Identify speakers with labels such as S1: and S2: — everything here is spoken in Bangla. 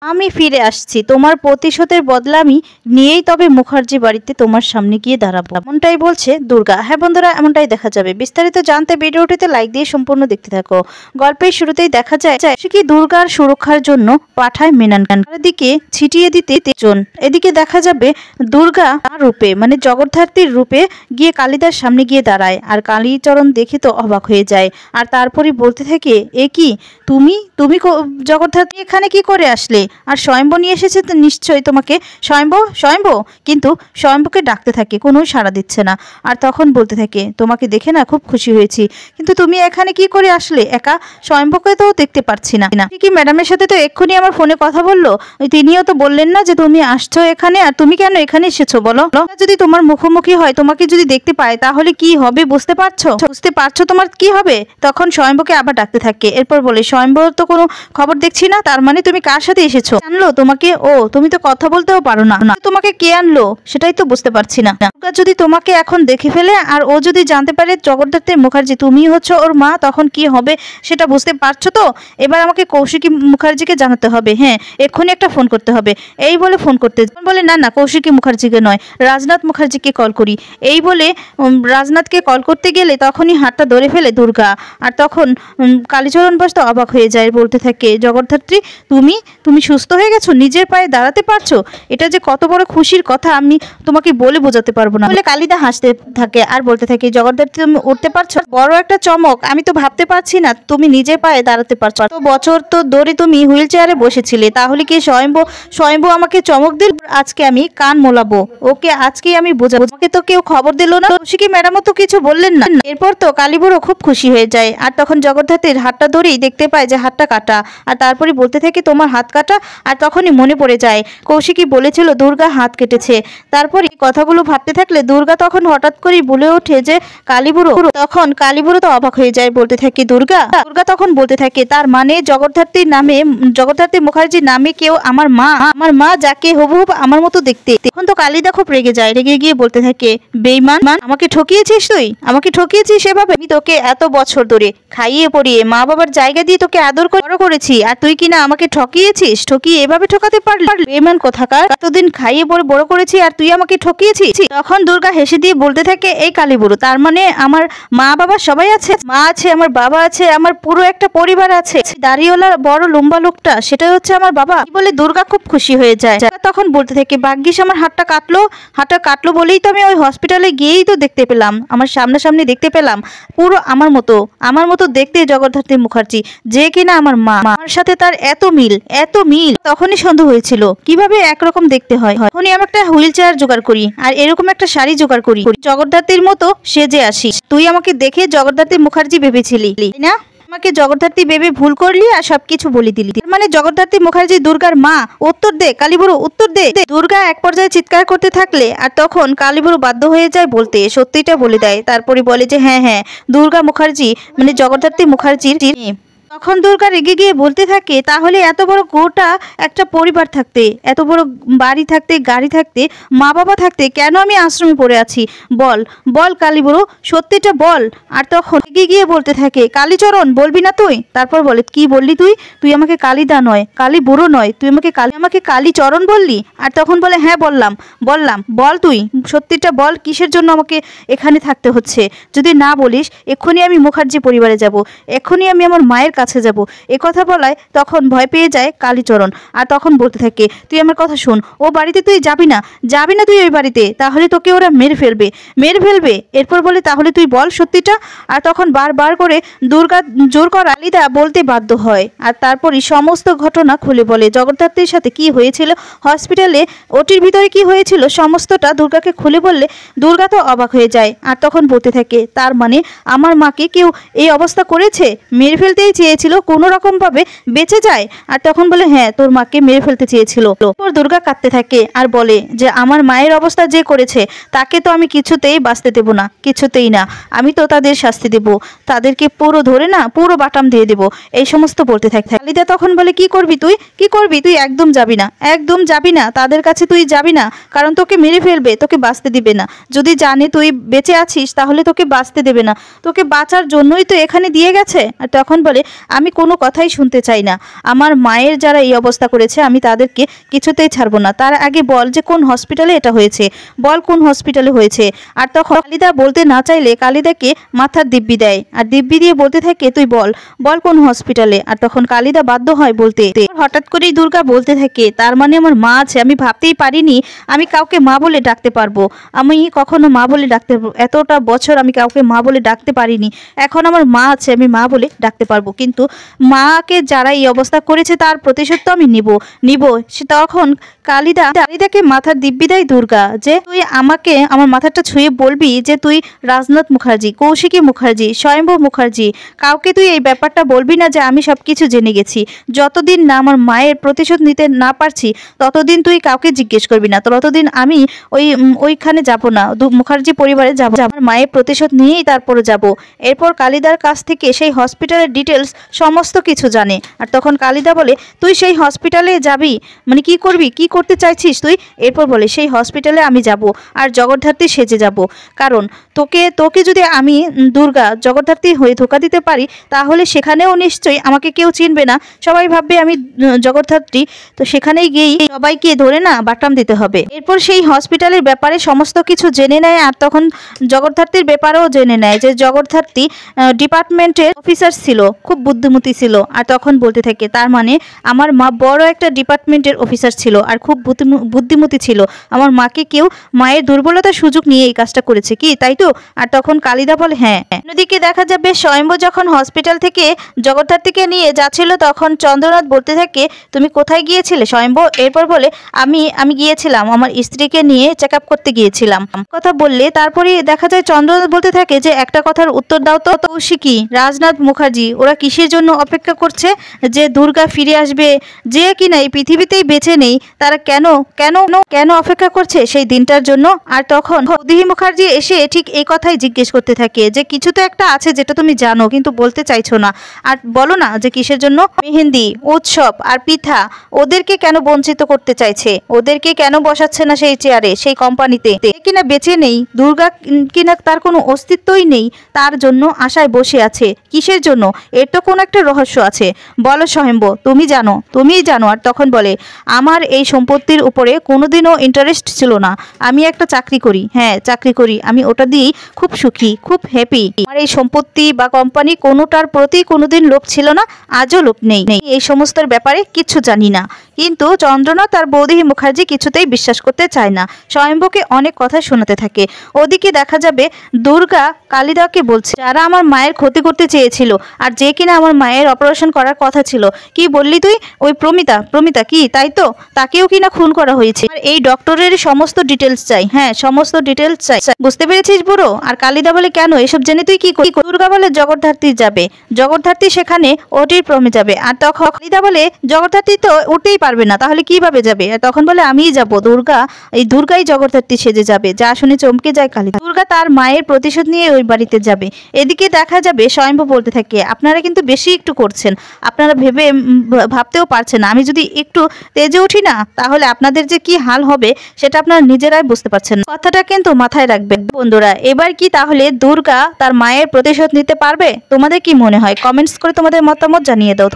S1: আমি ফিরে আসছি, তোমার প্রতিশোধের বদলা আমি নিয়েই তবে মুখার্জি বাড়িতে তোমার সামনে গিয়ে দাঁড়াবো, এমনটাই বলছে দুর্গা। হ্যাঁ বন্ধুরা, এমনটাই দেখা যাবে। বিস্তারিত জানতে ভিডিওটিতে লাইক দিয়ে সম্পূর্ণ দেখতে থাকো। গল্পের শুরুতেই দেখা যায় সে কি দুর্গার সুরক্ষার জন্য পাঠায় মেনন দিকে ছিটিয়ে দিতে জন। এদিকে দেখা যাবে দুর্গা রূপে মানে জগদ্ধাত্রীর রূপে গিয়ে কালিদার সামনে গিয়ে দাঁড়ায়, আর কালীচরণ দেখে তো অবাক হয়ে যায়। আর তারপরে বলতে থাকে, এ কি তুমি তুমি জগদ্ধাত্রী এখানে কি করে আসলে? আর স্বয়ম্ভ নিয়ে এসেছে তো নিশ্চয়ই তোমাকে। স্বয়ম্ভ স্বয়ম্ভ কিন্তু স্বয়ম্ভকে ডাকতে থাকে, কোনো সাড়া দিচ্ছে না। আর তখন বলতে থাকে, তোমাকে দেখে না খুব খুশি হয়েছি, কিন্তু তুমি এখানে কি করে আসলে একা? স্বয়ম্ভকে তো দেখতে পাচ্ছি না। কি ম্যাডামের সাথে তো এক্ষুনি আমার ফোনে কথা বললো, তিনিও তো বললেন না যে তুমি আসছো এখানে, আর তুমি কেন এখানে এসেছো বলো? যদি তোমার মুখোমুখি হয়, তোমাকে যদি দেখতে পায়, তাহলে কি হবে বুঝতে পারছো? তোমার কি হবে? তখন স্বয়ম্ভকে আবার ডাকতে থাকে। এরপর বলে, স্বয়ম্ভ তো কোনো খবর দেখছি না, তার মানে তুমি কার সাথে এসেছো? আনলো তোমাকে? ও তুমি তো কথা বলতেও পারো না, তোমাকে কে আনলো সেটাই তো বুঝতে পারছি না। যদি তোমাকে এখন দেখে ফেলে আর ও যদি জানতে পারে জগদ্ধাত্রী মুখার্জি তুমি হচ্ছে ওর মা, তখন কি হবে সেটা বুঝতে পারছো তো? এবার আমাকে কৌশিকী মুখার্জিকে জানাতে হবে, হ্যাঁ এক্ষুনি একটা ফোন করতে হবে। এই বলে ফোন করতে বলে, না না কৌশিকী মুখার্জিকে নয়, রাজনাথ মুখার্জিকে কল করি। এই বলে রাজনাথকে কল করতে গেলে তখনই হাতটা ধরে ফেলে দুর্গা। আর তখন কালীচরণ বস্ত অবাক হয়ে যায়, বলতে থাকে, জগদ্ধাত্রী তুমি সুস্থ হয়ে গেছো, নিজের পায়ে দাঁড়াতে পারছো, এটা যে কত বড় খুশির কথা আমি তোমাকে বলে বোঝাতে পারবো না। বলে কালিদা হাসতে থাকে আর বলতে থাকে, জগদ্ধাত্রী তুমি উঠতে পারছো, বড় একটা চমক, আমি তো ভাবতে পারছি না তুমি নিজের পায়ে দাঁড়াতে পারছো। তো বছর তো ধরে তুমি হুইল চেয়ারে বসেছিলে, তাহলে কি স্বয়ম্ভ আমাকে চমক দিল? আজকে আমি কান মোলাবো ওকে, আজকেই আমি বোঝাবো। তোমাকে তো কেউ খবর দিল না, কৌশিকী ম্যাডামও তো কিছু বললেন না। এরপর তো কালীবুড়ো খুব খুশি হয়ে যায়। আর তখন জগদ্ধাত্রীর হাতটা ধরেই দেখতে পায় যে হাতটা কাটা। আর তারপরে বলতে থাকে, তোমার হাত কাটা? আর তখনই মনে পড়ে যায় কৌশিকী বলেছিল দুর্গা হাত কেটেছে। তারপরে কথাগুলো ভাবতে থাকলে দুর্গা তখন হঠাৎ করেই বলে ওঠে যে কালীবুড়ো। তখন কালীবুড়ো তো অবাক হয়ে যায়, বলতে থাকে, দুর্গা তখন বলতে থাকে, তার মানে জগদ্ধাত্রী মুখার্জির নামে কেউ আমার মা যাকে হুবহুব আমার মতো দেখতে। তখন তো কালিদা খুব রেগে যায়, রেগে গিয়ে বলতে থাকে, বেঈমান, আমাকে ঠকিয়েছিস তুই, আমাকে ঠকিয়েছিস এভাবে? আমি তোকে এত বছর ধরে খাইয়ে পড়িয়ে মা বাবার জায়গা দিয়ে তোকে আদর করেছি, আর তুই কিনা আমাকে ঠকিয়েছিস, ঠকিয়ে এভাবে ঠকাতে পারলি? বেঈমান কোথাকার, এতদিন খাইয়ে পড়ে বড় করেছি আর তুই আমাকে ঠকিয়েছিস? তখন দুর্গা হেসে দিয়ে বলতে থাকে, এই কালীবুড়ো, তার মানে আমার মা বাবা সবাই আছে, মা আছে, আমার বাবা আছে, আমার পুরো একটা পরিবার আছে, দাড়িওয়ালা বড় লম্বা লোকটা সেটাই হচ্ছে আমার বাবা। বলে দুর্গা খুব খুশি হয়ে যায়। তখন বলতে থাকে, ভাগ্যিস আমার হাতটা কাটলো বলেই তো আমি ওই হসপিটালে গিয়েই তো দেখতে পেলাম, আমার সামনাসামনি দেখতে পেলাম পুরো আমার মতো দেখতে জগদ্ধাত্রী মুখার্জি, যে কিনা আমার মা, আমার সাথে তার এত মিল। তখনই সন্দেহ হয়েছিল কিভাবে একরকম দেখতে হয়। তখনই আমি একটা হুইল চেয়ার জোগাড় করি আর এরকম একটা শাড়ি জোগাড় করি, জগদ্ধাত্রীর মতো সেজে আসিস। তুই আমাকে দেখে জগদ্ধাত্রী মুখার্জি ভেবেছিলি না? আমাকে জগদ্ধাত্রী ভেবে ভুল করলি আর সবকিছু বলে দিলি, মানে জগদ্ধাত্রী মুখার্জি দুর্গার মা? উত্তর দে কালীবুড়ো, উত্তর দে। দুর্গা এক পর্যায়ে চিৎকার করতে থাকলে আর তখন কালীবুড়ো বাধ্য হয়ে যায় বলতে, সত্যিটা বলে দেয়। তারপরে বলে যে হ্যাঁ দুর্গা মুখার্জি মানে জগদ্ধাত্রী মুখার্জির। তখন দুর্গা রেগে গিয়ে বলতে থাকে, তাহলে এত বড় গোটা একটা পরিবার থাকতে, এত বড় বাড়ি থাকতে, গাড়ি থাকতে, মা বাবা থাকতে কেন আমি আশ্রমে পড়ে আছি? বল কালীবুড়ো, সত্যিটা বল। আর তখন রেগে গিয়ে বলতে থাকে, কালীচরণ বলবি না তুই? তারপর বলে, কি বললি তুই আমাকে কালিদা নয়, কালীবুড়ো নয়, তুই আমাকে কালীচরণ বললি? আর তখন বলে, হ্যাঁ বললাম, বল তুই সত্যিটা বল, কিসের জন্য আমাকে এখানে থাকতে হচ্ছে? যদি না বলিস এক্ষুনি আমি মুখার্জি পরিবারে যাব, এক্ষুনি আমি আমার মায়ের কাছে যাব। এ কথা বলায় তখন ভয় পেয়ে যায় কালীচরণ। আর তখন বলতে থাকে, তুই আমার কথা শোন, ও বাড়িতে তুই যাবি না তুই ওই বাড়িতে, তাহলে তোকে ওরা মেরে ফেলবে। এরপর বলে, তাহলে তুই বল সত্যিটা। আর তখন বারবার করে দুর্গা জোর করা কালিদা বলতে বাধ্য হয়। আর তারপরই সমস্ত ঘটনা খুলে বলে, জগদ্ধাত্রীর সাথে কি হয়েছিল, হসপিটালে ওটির ভিতরে কি হয়েছিল, সমস্তটা দুর্গাকে খুলে বললে দুর্গা তো অবাক হয়ে যায়। আর তখন বলতে থাকে, তার মানে আমার মাকে কেউ এই অবস্থা করেছে, মেরে ফেলতেই চেয়েছিল, কোনো রকম ভাবে বেঁচে যায়। আর তখন বলে, হ্যাঁ তোর মাকে মেরে ফেলতে চেয়েছিল। তোর দুর্গা কাঁদতে থাকে আর বলে যে আমার মায়ের অবস্থা যে করেছে তাকে তো আমি কিছুতেই বাঁচতে দেব না, কিছুতেই না, আমি তো তাদের শাস্তি দেব, তাদেরকে পুরো ধরে না পুরো বাটাম দিয়ে দেব, এই সমস্ত বলতে থাকে। কালিদা তখন বলে, কি করবি তুই একদম যাবি না তাদের কাছে, তুই যাবি না, কারণ তোকে মেরে ফেলবে, তোকে বাঁচতে দিবে না। যদি জানে তুই বেঁচে আছিস তাহলে তোকে বাঁচতে দেবে না, তোকে বাঁচার জন্যই তো এখানে দিয়ে গেছে। আর তখন বলে, আমি কোনো কথাই শুনতে চাই না। আমার মায়ের যারা এই অবস্থা করেছে আমি তাদেরকে কিছুতেই ছাড়বো না। তার আগে বল যে কোন হসপিটালে এটা হয়েছে, বল কোন হসপিটালে হয়েছে। আর তখন কালিদা বলতে না চাইলে কালিদাকে মাথার দিব্যি দেয়, আর দিব্যি দিয়ে বলতে থাকে তুই বল বল কোন হসপিটালে। আর তখন কালিদা বাধ্য হয় বলতে। হঠাৎ করেই দুর্গা বলতে থাকে তার মানে আমার মা আছে, আমি ভাবতেই পারিনি আমি কাউকে মা বলে ডাকতে পারবো। আমি কখনো মা বলে ডাকতে, এতটা বছর আমি কাউকে মা বলে ডাকতে পারিনি, এখন আমার মা আছে আমি মা বলে ডাকতে পারবো। কিন্তু মাকে যারা এই অবস্থা করেছে তার প্রতিশোধ তো আমি নিব। সে তখন কালিদাকে মাথার দিব্যি দেয় দুর্গা যে তুই আমাকে আমার মাথাটা ছুঁয়ে বলবি যে তুই রাজনাথ মুখার্জি, কৌশিকী মুখার্জি, স্বয়ম্ভু মুখার্জি, কাউকে তুই এই ব্যাপারটা বলবি না যে আমি সব কিছু জেনে গেছি। যতদিন না আমার মায়ের প্রতিশোধ নিতে না পারছি ততদিন তুই কাউকে জিজ্ঞেস করবি না, ততদিন আমি ওইখানে যাব না, মুখার্জি পরিবারে যাব, আমার মায়ের প্রতিশোধ নিয়েই তারপরে যাব। এরপর কালিদার কাছ থেকে সেই হসপিটালের ডিটেলস সমস্ত কিছু জানে। আর তখন কালিদা বলে তুই সেই হসপিটালে যাবি, মানে কি করবি, কি করতে চাইছিস তুই? এরপর বলে সেই হসপিটালে আমি যাব আর জগদ্ধাত্রী সেজে যাব, কারণ তোকে যদি আমি দুর্গা জগদ্ধাত্রী হয়ে ধোকা দিতে পারি তাহলে সেখানেও নিশ্চয়ই আমাকে কেউ চিনবে না, সবাই ভাববে আমি জগদ্ধাত্রী, তো সেখানেই গিয়েই সবাইকে ধরে না বাটাম দিতে হবে। এরপর সেই হসপিটালের ব্যাপারে সমস্ত কিছু জেনে নেয়, আর তখন জগদ্ধাত্রীর ব্যাপারেও জেনে নেয় যে জগদ্ধাত্রী ডিপার্টমেন্টের অফিসার ছিল, খুব বুদ্ধিমতী ছিল। আর তখন বলতে থাকে তার মানে আমার মা বড় একটা ডিপার্টমেন্টের অফিসার ছিল আর খুব বুদ্ধিমতী ছিল, আমার মাকে কেউ মায়ের দুর্বলতার সুযোগ নিয়ে এই কাজটা করেছে কি, তাই তো? আর তখন কালিদা বলে হ্যাঁ। অন্যদিকে দেখা যাবে স্বয়ম্ভু যখন হসপিটাল থেকে জগদ্ধাত্রীকে নিয়ে যাচ্ছিল তখন চন্দ্রনাথ বলতে থাকে তুমি কোথায় গিয়েছিলে স্বয়ম্ভু? এরপর বলে আমি গিয়েছিলাম আমার স্ত্রীকে নিয়ে চেক আপ করতে গিয়েছিলাম। কথা বললে তারপরে দেখা যায় চন্দ্রনাথ বলতে থাকে যে একটা কথার উত্তর দাও তো, কৌশিকী, রাজনাথ মুখার্জি ওরা কিসের জন্য অপেক্ষা করছে যে দুর্গা ফিরে আসবে, যে কিনা এই পৃথিবীতেই বেঁচে নেই, তারা কেন অপেক্ষা করছে সেই দিনটার জন্য? আর তখন বৌদিহি মুখার্জি এসে ঠিক এই কথাই জিজ্ঞেস করতে থাকে যে কিছু তো একটা আছে যেটা তুমি জানো কিন্তু বলতে চাইছো না, আর বলো না যে কিসের জন্য। মেহেন্দি উৎসব আর পিঠা, ওদেরকে কেন বঞ্চিত করতে চাইছে, ওদেরকে কেন বসাচ্ছে না সেই চেয়ারে, সেই কোম্পানিতে, কিনা বেঁচে নেই, দুর্গা কিনা তার কোনো অস্তিত্বই নেই, তার জন্য আশায় বসে আছে, কিসের জন্য? এর তো কোনো একটা রহস্য আছে, বলো স্বয়ম্ভু, তুমিই জানো। আর তখন বলে আমার এই সম্পত্তির উপরে কোনোদিনও ইন্টারেস্ট ছিল না, আমি একটা চাকরি করি, হ্যাঁ চাকরি করি, আমি ওটা দিয়েই খুব সুখী, খুব হ্যাপি, আমার এই সম্পত্তি বা কোম্পানি কোনোটার প্রতি কোনোদিন লোভ ছিল না, আজও লোভ নেই, এই সমস্তের ব্যাপারে কিছু জানি না। কিন্তু চন্দ্রনাথ আর বৌদিহি মুখার্জি কিছুতেই বিশ্বাস করতে চায় না, স্বয়ম্ভুকে অনেক কথা শোনাতে থাকে। ওদিকে দেখা যাবে দুর্গা কালিদাকে বলছে যারা আমার মায়ের ক্ষতি করতে চেয়েছিল আর যে কিনা আমার মায়ের অপারেশন করার কথা ছিল, কি বললি তুই? ওই প্রমিতা কি, তাই তো? তাকেও কিনা খুন করা হয়েছে, আর এই ডক্টরের সমস্ত ডিটেলস চাই, হ্যাঁ সমস্ত ডিটেলস চাই, বুঝতে পেরেছিস বুড়ো? আর কালিদা বলে কেন, এসব জেনে তুই কি করবি? দুর্গা বলে জগদ্ধাত্রী যাবে, জগদ্ধাত্রী সেখানে ওটির প্রমে যাবে। আর তখন কালিদা বলে জগদ্ধাত্রী তো উঠতেই পারবে না, তাহলে কিভাবে যাবে? আর তখন বলে আমিই যাব, দুর্গাই জগদ্ধাত্রী সেজে যাবে। যা শুনে চমকে যায় কালিদা, দুর্গা তার মায়ের প্রতিশোধ নিয়ে ওই বাড়িতে যাবে। এদিকে দেখা যাবে স্বয়ম্ভু বলতে থাকে আপনারা কিন্তু বেশি একটু করছেন, আপনারা ভাবতেও পারছেন না, আমি যদি একটু তেজে উঠি না তাহলে আপনাদের যে কি হাল হবে সেটা আপনারা নিজেরাই বুঝতে পারছেন, কথাটা কিন্তু মাথায় রাখবেন বন্ধুরা। এবার কি তাহলে দুর্গা তার মায়ের প্রতিশোধ নিতে পারবে? তোমাদের কি মনে হয়? কমেন্টস করে তোমাদের মতামত জানিয়ে দাও।